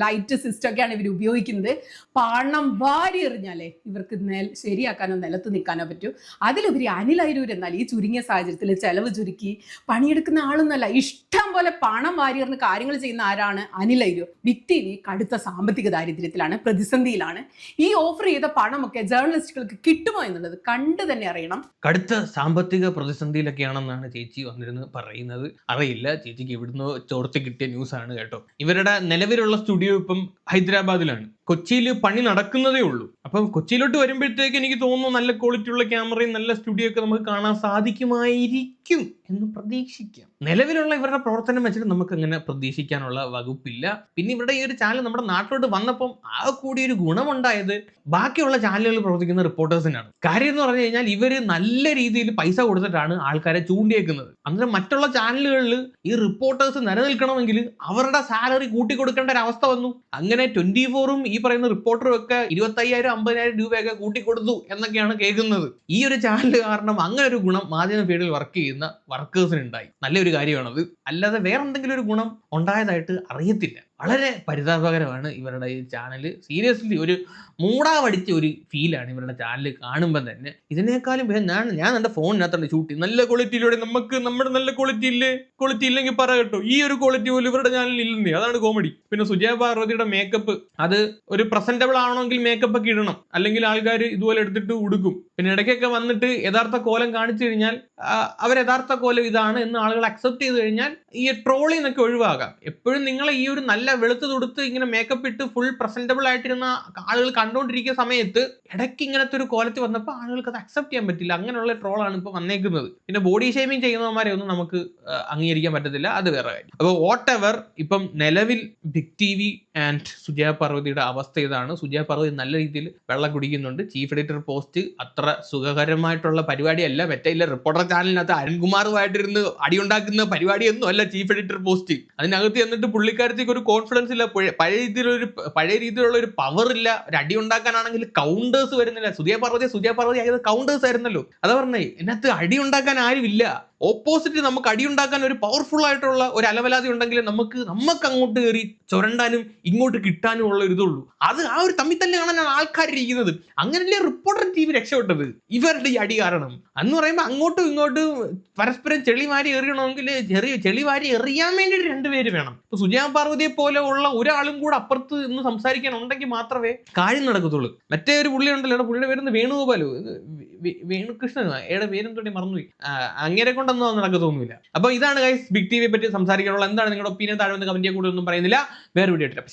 ലൈറ്റ് സിസ്റ്റം ഒക്കെയാണ് ഇവർ ഉപയോഗിക്കുന്നത്. പണം വാരി എറിഞ്ഞാലേ ഇവർക്ക് ശരിയാക്കാനോ നിലത്ത് നിൽക്കാനോ പറ്റൂ. അതിലുപരി അനിൽ അയിരൂർ എന്നാൽ ഈ ചുരുങ്ങിയ സാഹചര്യത്തിൽ ചെലവ് ചുരുക്കി പണിയെടുക്കുന്ന ആളൊന്നല്ല, ഇഷ്ടം പോലെ പണം വാരിയെറിഞ്ഞ് കാര്യങ്ങൾ ചെയ്യുന്ന ആരാണ്? Anil Ayiroor. Big T V കടുത്ത സാമ്പത്തിക ദാരിദ്ര്യത്തിലാണ്, പ്രതിസന്ധിയിലാണ്. ഈ ഓഫർ ചെയ്ത പണമൊക്കെ ജേർണലിസ്റ്റുകൾക്ക് കിട്ടുമോ എന്നുള്ളത് കണ്ടു തന്നെ അറിയണം. കടുത്ത സാമ്പത്തിക പ്രതിസന്ധിയിലൊക്കെയാണെന്നാണ് ചേച്ചി വന്നിരുന്ന് പറയുന്നത്. അറിയില്ല, ചേച്ചിക്ക് ഇവിടുന്ന് ചോർച്ച കിട്ടിയ ന്യൂസ് ആണ് കേട്ടോ. ഇവരുടെ നിലവിലുള്ള സ്റ്റുഡിയോ ഇപ്പം ഹൈദരാബാദിലാണ്. കൊച്ചിയിൽ പണി നടക്കുന്നതേ ഉള്ളൂ. അപ്പം കൊച്ചിയിലോട്ട് വരുമ്പോഴത്തേക്ക് എനിക്ക് തോന്നുന്നു നല്ല ക്വാളിറ്റി ഉള്ള ക്യാമറയും നല്ല സ്റ്റുഡിയോ ഒക്കെ നമുക്ക് കാണാൻ സാധിക്കുമായിരിക്കും എന്ന് പ്രതീക്ഷിക്കാം. നിലവിലുള്ള ഇവരുടെ പ്രവർത്തനം വെച്ചിട്ട് നമുക്ക് അങ്ങനെ പ്രതീക്ഷിക്കാനുള്ള വകുപ്പില്ല. പിന്നെ ഇവരുടെ ഈ ഒരു ചാനൽ നമ്മുടെ നാട്ടിലോട്ട് വന്നപ്പം ആ കൂടി ഒരു ഗുണമുണ്ടായത് ബാക്കിയുള്ള ചാനലുകൾ പ്രവർത്തിക്കുന്ന റിപ്പോർട്ടേഴ്സിനാണ്. കാര്യം എന്ന് പറഞ്ഞു കഴിഞ്ഞാൽ ഇവർ നല്ല രീതിയിൽ പൈസ കൊടുത്തിട്ടാണ് ആൾക്കാരെ ചൂണ്ടിയേക്കുന്നത്. അന്നേരം മറ്റുള്ള ചാനലുകളിൽ ഈ റിപ്പോർട്ടേഴ്സ് നിലനിൽക്കണമെങ്കിൽ അവരുടെ സാലറി കൂട്ടിക്കൊടുക്കേണ്ട ഒരു അവസ്ഥ വന്നു. അങ്ങനെ 24ഉം ഈ പറയുന്ന റിപ്പോർട്ടറും ഒക്കെ 25,000-50,000 രൂപയൊക്കെ കൂട്ടിക്കൊടുത്തു എന്നൊക്കെയാണ് കേൾക്കുന്നത്. ഈ ഒരു ചാനൽ കാരണം അങ്ങനെ ഒരു ഗുണം മാധ്യമ ഫീൽഡിൽ വർക്ക് ചെയ്യുന്ന വർക്കേഴ്സിനുണ്ടായി. നല്ലൊരു കാര്യമാണത്. അല്ലാതെ വേറെ എന്തെങ്കിലും ഒരു ഗുണം ഉണ്ടായതായിട്ട് അറിയത്തില്ല. വളരെ പരിതാപകരമാണ് ഇവരുടെ ഈ ചാനൽ. സീരിയസ്ലി ഒരു മൂടാവടിച്ച ഒരു ഫീലാണ് ഇവരുടെ ചാനൽ കാണുമ്പോൾ തന്നെ. ഇതിനേക്കാളും ഞാൻ എൻ്റെ ഫോണിനകത്തുണ്ട് ഷൂട്ട് ചെയ്യും. നല്ല ക്വാളിറ്റിയിലൂടെ നമുക്ക് നമ്മുടെ നല്ല ക്വാളിറ്റി ഇല്ലെങ്കിൽ പറ കേട്ടോ. ഈ ഒരു ക്വാളിറ്റി പോലും ഇവരുടെ ചാനലിൽ ഇല്ലെന്നേ. അതാണ് കോമഡി. പിന്നെ സുജയ പാർവതിയുടെ മേക്കപ്പ്, അത് ഒരു പ്രസന്റബിൾ ആവണമെങ്കിൽ മേക്കപ്പ് ഒക്കെ ഇടണം, അല്ലെങ്കിൽ ആൾക്കാർ ഇതുപോലെ എടുത്തിട്ട് ഉടുക്കും. പിന്നെ ഇടയ്ക്കൊക്കെ വന്നിട്ട് യഥാർത്ഥ കോലം കാണിച്ചു കഴിഞ്ഞാൽ അവർ യഥാർത്ഥ കോലം ഇതാണ് എന്ന് ആളുകൾ അക്സെപ്റ്റ് ചെയ്ത് കഴിഞ്ഞാൽ ഈ ട്രോളിൽ നിന്നൊക്കെ ഒഴിവാകാം. എപ്പോഴും നിങ്ങളെ ഈ ഒരു നല്ല വെളുത്ത് തൊടുത്ത് ഇങ്ങനെ മേക്കപ്പ് ഇട്ട് ഫുൾ പ്രസന്റബിൾ ആയിട്ടിരുന്ന ആളുകൾ കണ്ടുകൊണ്ടിരിക്കുന്ന സമയത്ത് ഇടയ്ക്ക് ഇങ്ങനത്തെ ഒരു കോലത്തിൽ വന്നപ്പോൾ ആളുകൾക്ക് അത് അക്സെപ്റ്റ് ചെയ്യാൻ പറ്റില്ല. അങ്ങനെയുള്ള ട്രോളാണ് ഇപ്പോൾ വന്നേക്കുന്നത്. പിന്നെ ബോഡി ഷേമിങ് ചെയ്യുന്നവന്മാരെ ഒന്നും നമുക്ക് അംഗീകരിക്കാൻ പറ്റത്തില്ല. അത് വേറെ കാര്യം. അപ്പോൾ വാട്ട് എവർ, ഇപ്പം നിലവിൽ big T V and Sujaya പാർവതിയുടെ അവസ്ഥ ഇതാണ്. സുജയ പാർവതി നല്ല രീതിയിൽ വെള്ളം കുടിക്കുന്നുണ്ട്. ചീഫ് എഡിറ്റർ പോസ്റ്റ് അത്ര സുഖകരമായിട്ടുള്ള പരിപാടിയല്ല. മറ്റേ റിപ്പോർട്ടർ ചാനലിനകത്ത് അരുൺകുമാറുമായിട്ടിരുന്ന് അടിയുണ്ടാക്കുന്ന പരിപാടിയൊന്നും അല്ല ചീഫ് എഡിറ്റർ പോസ്റ്റ്. അതിനകത്ത് എന്നിട്ട് പുള്ളിക്കാരത്തേക്ക് ഒരു കോൺഫിഡൻസ് ഇല്ല, പഴയ രീതിയിലുള്ള ഒരു പവർ ഇല്ല. ഒരു അടി ഉണ്ടാക്കാനാണെങ്കിൽ കൗണ്ടേഴ്സ് വരുന്നില്ല. സുജയ പാർവതി ആയത് കൗണ്ടേഴ്സ് ആയിരുന്നല്ലോ. അതാ പറഞ്ഞേ, ഇതിനകത്ത് അടി ഉണ്ടാക്കാൻ ആരും ഇല്ല. ഓപ്പോസിറ്റ് നമുക്ക് അടിയുണ്ടാക്കാൻ ഒരു പവർഫുൾ ആയിട്ടുള്ള ഒരു അലവലാതി ഉണ്ടെങ്കിൽ നമുക്ക് അങ്ങോട്ട് കയറി ചുരണ്ടാനും ഇങ്ങോട്ട് കിട്ടാനും ഉള്ള ഒരു ഇതുള്ളൂ. അത് ആ ഒരു തമ്മിൽ തന്നെയാണ് ആൾക്കാരിരിക്കുന്നത്. അങ്ങനല്ലേ റിപ്പോർട്ടർ ടി വി രക്ഷപ്പെട്ടത് ഇവരുടെ ഈ അടി കാരണം. എന്ന് പറയുമ്പോൾ അങ്ങോട്ടും ഇങ്ങോട്ടും പരസ്പരം ചെളിവാരി എറിയണമെങ്കിൽ ചെളിവാരി എറിയാൻ വേണ്ടിയിട്ട് രണ്ടുപേര് വേണം. ഇപ്പൊ സുജയ പാർവതിയെ പോലെ ഉള്ള ഒരാളും കൂടെ അപ്പുറത്ത് നിന്ന് സംസാരിക്കാൻ ഉണ്ടെങ്കിൽ മാത്രമേ കാര്യം നടക്കത്തുള്ളൂ. മറ്റേ ഒരു പുള്ളി ഉണ്ടല്ലോ, പുള്ളിയുടെ പേര് വേണുഗോപാലോ, വേണുകൃഷ്ണൻ, ഏടെ പേരും തൊട്ടി മറന്നുപോയി. അങ്ങനെ കൊണ്ടൊന്നും നടക്കത്തൊന്നുമില്ല. അപ്പൊ ഇതാണ് ഗൈസ് ബിഗ് ടിവിയെ പറ്റി സംസാരിക്കാനുള്ള. എന്താണ് നിങ്ങളുടെ ഒപ്പീനിയൻ? താഴെ കമന്റ് ചെയ്യാൻ കൂടെ ഒന്നും പറയുന്നില്ല. വേറെ വീഡിയോ ഇട്ടിട്ട്